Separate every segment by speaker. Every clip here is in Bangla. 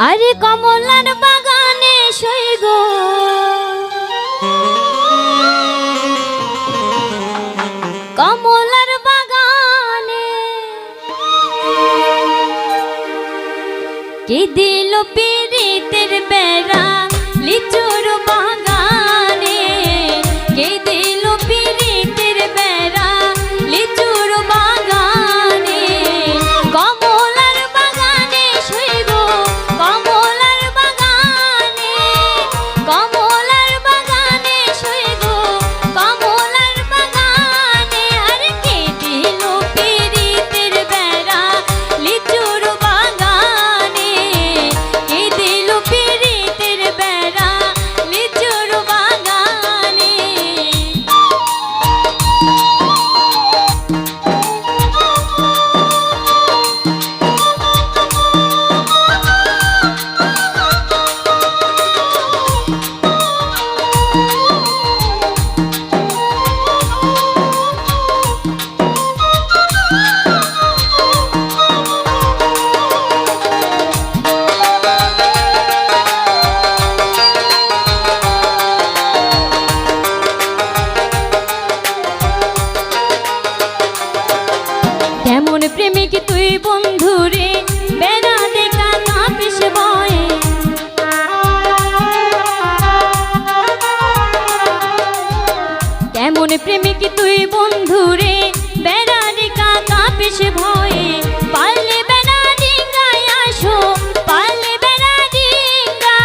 Speaker 1: আরে কমলার বাগানে শুই গো কমলার বাগানে কে দিল পিরিতের বেড়া লিচুর বাগানে কে দিল পিরিতের বেড়া লিচুর বাগানে কমলার বাগানে শুই গো কমলার বাগানে কমলার বাগানে শুই গো কমলার বাগানে আর কে দিল পিরিতের বেড়া লিচুর বাগানে কে দিল পিরিতের বেড়া লিচুর বাগানে কেমন প্রেমিক তুই বন্ধুরে বেড়া দেখা কাঁপিস বয়ে কেমন প্রেমিক তুই বন্ধুরে বেড়া দেখা কাঁপিস ভয়ে পারলে বেড়া ডিঙ্গায় আসো পারলে বেড়া ডিঙ্গা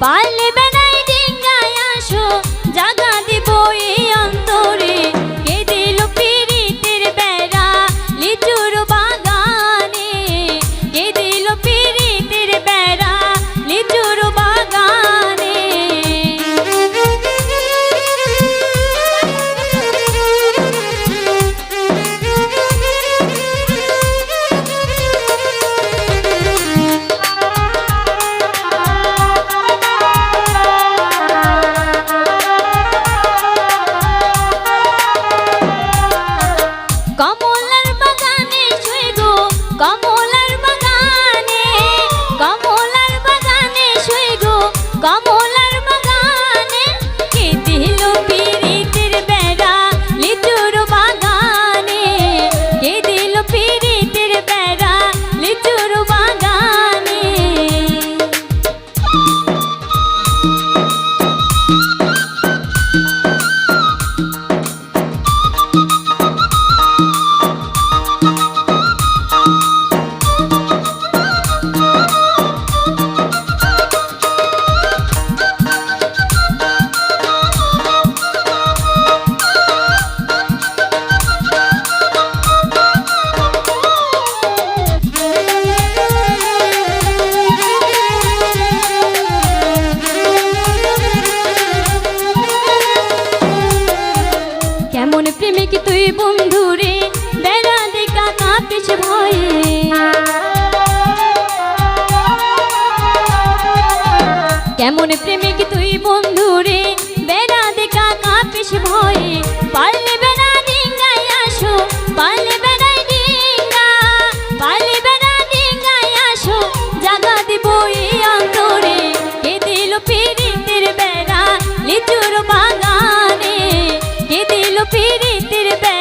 Speaker 1: পারলে বেড়ায় ডিঙ্গায় আসো জাগা দিব এই অন্তরে কে দিল পিরিতের বেড়া লিচুর বাগানে কে দিল পিরিতের বেড়া লিচুর বাগানে কমলার বাগানে শুই গো কমলার বাগানে কমলার বাগানে শুই গো কমলার বাগানে কে দিল পিরিতের বেড়া লিচুর বাগানে কে দিল পিরিতের বেড়া লিচুর বাগানে কেমন প্রেমিক তুই বন্ধুরে বেড়া দেখা কাঁপিস ভয়ে কেমন প্রেমিক তুই বন্ধুরে বেড়া দেখা কাঁপিস ভয়ে পারলে বেড়া ডিঙ্গায় আসো পারলে বেড়ায় ডিঙ্গা পারলে বেড়া ডিঙ্গায় আসো জাগা দিব এই অন্তরে কে দিল পিরিতের বেড়া লিচুর বাগানে কে দিল পিরিতের বেড়া